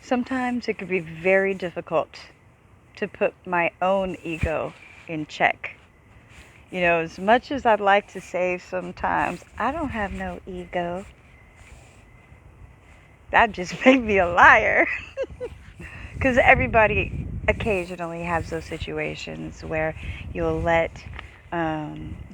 Sometimes it can be very difficult to put my own ego in check. You know, as much as I'd like to say sometimes, I don't have no ego, that just made me a liar. Because everybody occasionally has those situations where you'll let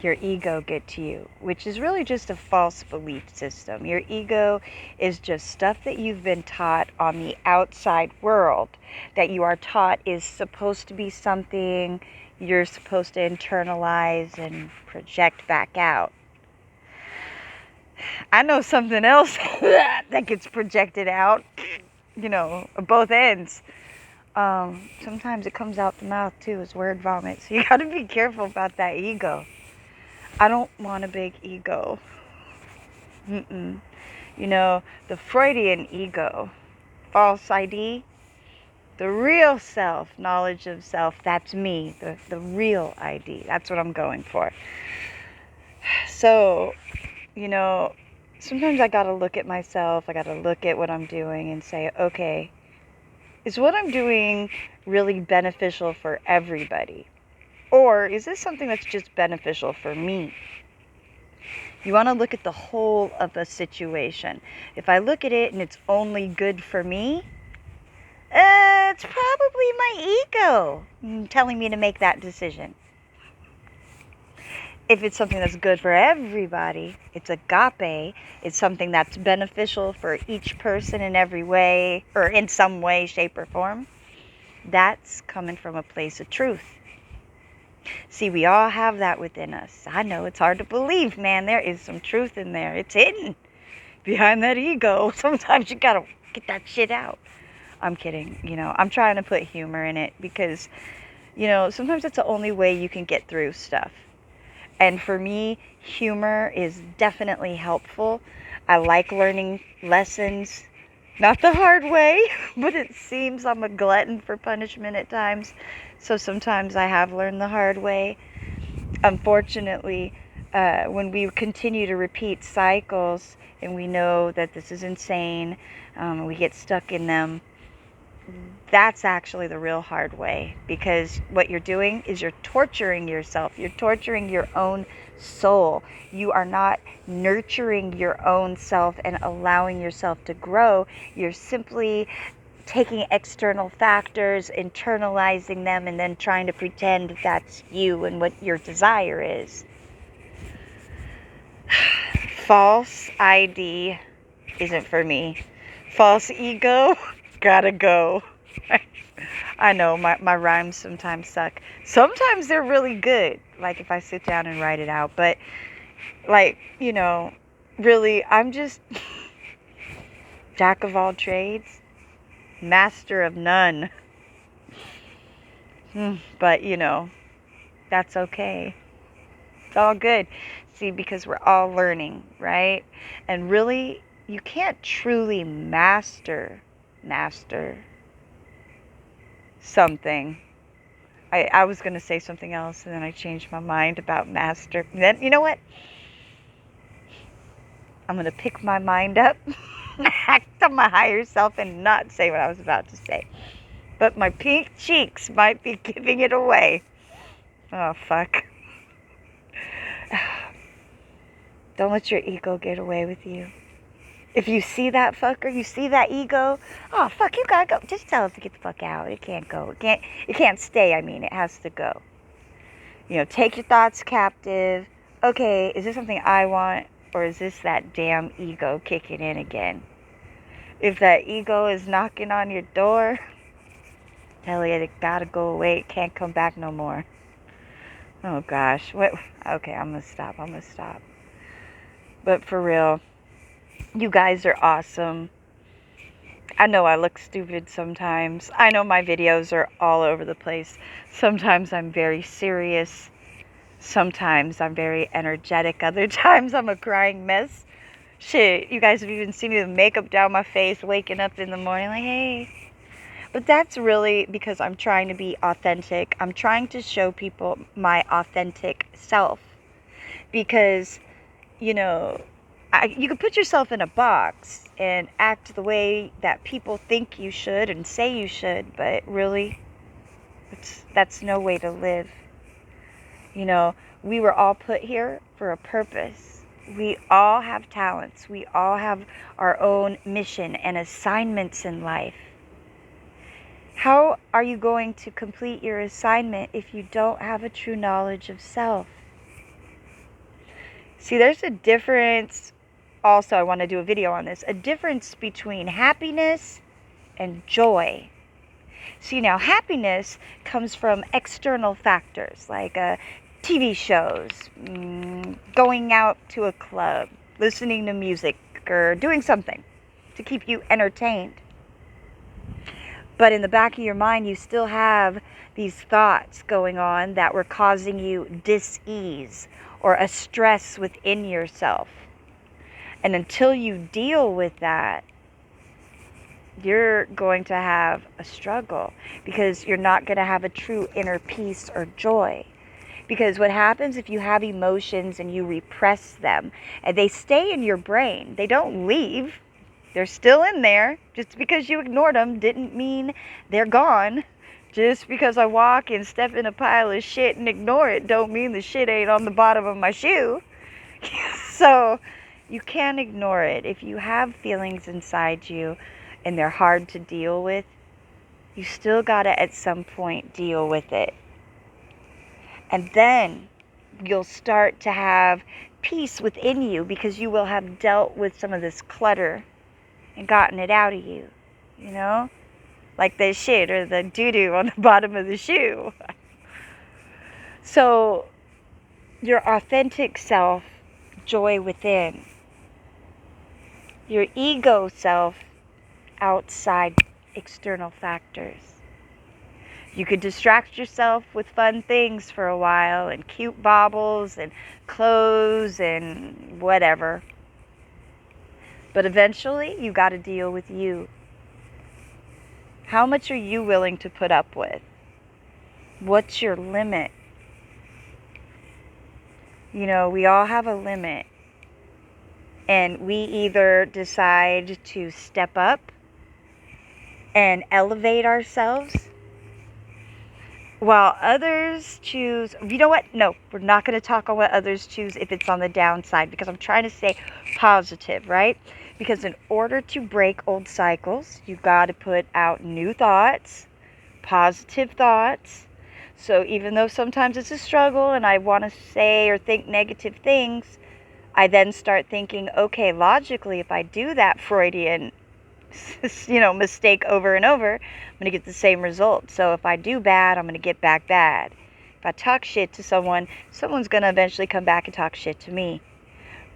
your ego get to you, which is really just a false belief system. Your ego is just stuff that you've been taught on the outside world, that you are taught is supposed to be something you're supposed to internalize and project back out. I know something else that gets projected out, both ends. Sometimes it comes out the mouth too as word vomit. So you gotta be careful about that ego. I don't want a big ego. Mm-mm. The Freudian ego, false ID, the real self, knowledge of self, that's me, the real ID. That's what I'm going for. So, sometimes I gotta look at myself, I gotta look at what I'm doing and say, okay, is what I'm doing really beneficial for everybody? Or is this something that's just beneficial for me? You want to look at the whole of a situation. If I look at it and it's only good for me, it's probably my ego telling me to make that decision. If it's something that's good for everybody, it's agape, it's something that's beneficial for each person in every way, or in some way, shape, or form, that's coming from a place of truth. See, we all have that within us. I know it's hard to believe, man. There is some truth in there. It's hidden behind that ego. Sometimes you gotta get that shit out. I'm kidding. I'm trying to put humor in it because, sometimes it's the only way you can get through stuff. And for me, humor is definitely helpful. I like learning lessons, not the hard way, but it seems I'm a glutton for punishment at times. So sometimes I have learned the hard way. Unfortunately, when we continue to repeat cycles and we know that this is insane, we get stuck in them, that's actually the real hard way, because what you're doing is you're torturing yourself. You're torturing your own soul. You are not nurturing your own self and allowing yourself to grow. You're simply taking external factors, internalizing them, and then trying to pretend that's you and what your desire is. False ID isn't for me. False ego, gotta go. I know my rhymes sometimes suck. Sometimes they're really good, like if I sit down and write it out. But, really, I'm just jack of all trades, master of none. But, that's okay. It's all good. See, because we're all learning, right? And really, you can't truly master something. I was going to say something else, and then I changed my mind about master. And then, you know what? I'm going to pick my mind up, act on my higher self, and not say what I was about to say. But my pink cheeks might be giving it away. Oh, fuck. Don't let your ego get away with you. If you see that fucker, you see that ego, oh, fuck, you gotta go. Just tell it to get the fuck out. It can't go. It can't stay, it has to go. Take your thoughts captive. Okay, is this something I want, or is this that damn ego kicking in again? If that ego is knocking on your door, tell it gotta go away. It can't come back no more. Oh, gosh. What? Okay, I'm gonna stop. But for real, you guys are awesome. I know I look stupid sometimes. I know my videos are all over the place. Sometimes I'm very serious. Sometimes I'm very energetic. Other times I'm a crying mess. Shit, you guys have even seen me with makeup down my face, waking up in the morning like, hey. But that's really because I'm trying to be authentic. I'm trying to show people my authentic self. Because, you can put yourself in a box and act the way that people think you should and say you should, but really, that's no way to live. You know, we were all put here for a purpose. We all have talents. We all have our own mission and assignments in life. How are you going to complete your assignment if you don't have a true knowledge of self? See, there's a difference. Also, I want to do a video on this. A difference between happiness and joy. See, now happiness comes from external factors like TV shows, going out to a club, listening to music, or doing something to keep you entertained. But in the back of your mind, you still have these thoughts going on that were causing you dis-ease or a stress within yourself. And until you deal with that, you're going to have a struggle because you're not going to have a true inner peace or joy. Because what happens if you have emotions and you repress them, and they stay in your brain, they don't leave, they're still in there. Just because you ignored them didn't mean they're gone. Just because I walk and step in a pile of shit and ignore it don't mean the shit ain't on the bottom of my shoe. So you can't ignore it. If you have feelings inside you and they're hard to deal with, you still gotta at some point deal with it. And then you'll start to have peace within you because you will have dealt with some of this clutter and gotten it out of you, you know? Like the shit or the doo-doo on the bottom of the shoe. So your authentic self, joy within. Your ego self, outside external factors. You could distract yourself with fun things for a while and cute baubles and clothes and whatever. But eventually, you got to deal with you. How much are you willing to put up with? What's your limit? You know, we all have a limit. And we either decide to step up and elevate ourselves, while others choose, you know what? No, we're not going to talk on what others choose if it's on the downside, because I'm trying to stay positive, right? Because in order to break old cycles, you've got to put out new thoughts, positive thoughts. So even though sometimes it's a struggle and I want to say or think negative things, I then start thinking, okay, logically, if I do that Freudian mistake over and over, I'm going to get the same result. So if I do bad, I'm going to get back bad. If I talk shit to someone, someone's going to eventually come back and talk shit to me.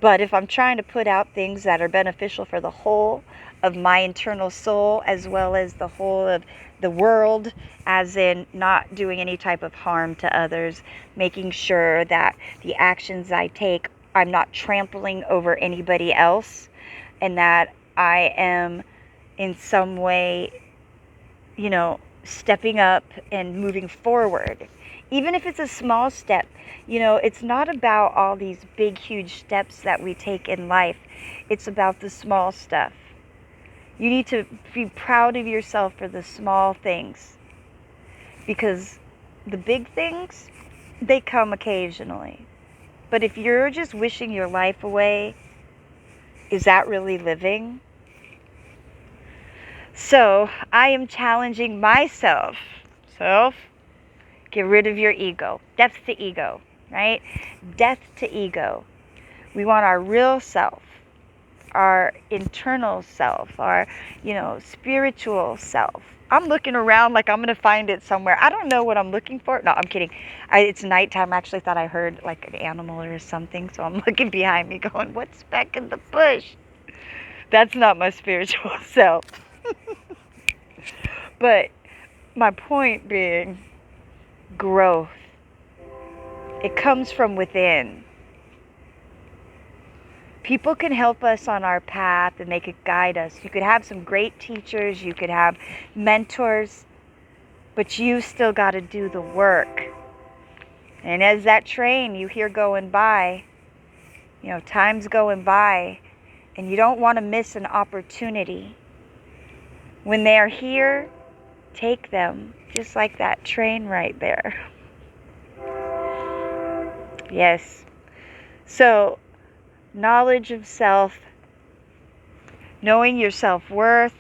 But if I'm trying to put out things that are beneficial for the whole of my internal soul, as well as the whole of the world, as in not doing any type of harm to others, making sure that the actions I take, I'm not trampling over anybody else, and that I am in some way, stepping up and moving forward. Even if it's a small step, it's not about all these big, huge steps that we take in life. It's about the small stuff. You need to be proud of yourself for the small things. Because the big things, they come occasionally. But if you're just wishing your life away, is that really living? So I am challenging myself. Get rid of your ego. Death to ego, right? Death to ego. We want our real self, our internal self, our, spiritual self. I'm looking around like I'm going to find it somewhere. I don't know what I'm looking for. No, I'm kidding. It's nighttime. I actually thought I heard like an animal or something. So I'm looking behind me going, what's back in the bush? That's not my spiritual self. But my point being, growth. It comes from within. People can help us on our path and they could guide us. You could have some great teachers, you could have mentors, but you still got to do the work. And as that train you hear going by, time's going by, And you don't want to miss an opportunity. When they are here, take them, just like that train right there. Yes. So, knowledge of self, knowing your self-worth,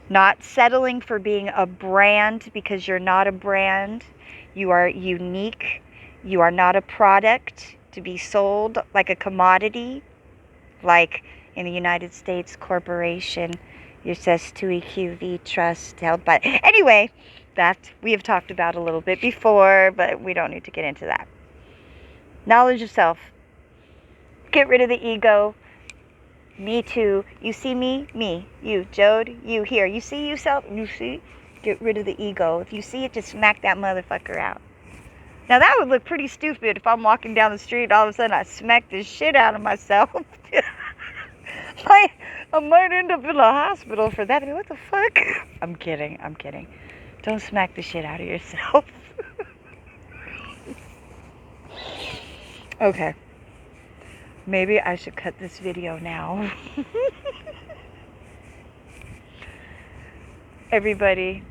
not settling for being a brand because you're not a brand. You are unique. You are not a product to be sold like a commodity, like in the United States corporation. It says to EQV Trust held by. Anyway, that we have talked about a little bit before, but we don't need to get into that. Knowledge of self. Get rid of the ego. Me too. You see me? Me. You. Jode? You. Here. You see yourself? You see? Get rid of the ego. If you see it, just smack that motherfucker out. Now that would look pretty stupid if I'm walking down the street, all of a sudden I smack the shit out of myself. I might end up in a hospital for that. I mean, what the fuck? I'm kidding. I'm kidding. Don't smack the shit out of yourself. Okay. Maybe I should cut this video now. Everybody,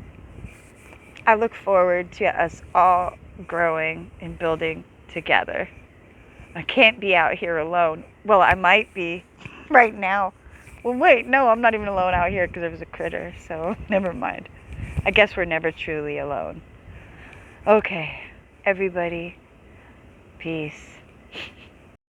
I look forward to us all growing and building together. I can't be out here alone. Well, I might be right now. Well, wait, no, I'm not even alone out here because there was a critter, so never mind. I guess we're never truly alone. Okay, everybody, peace.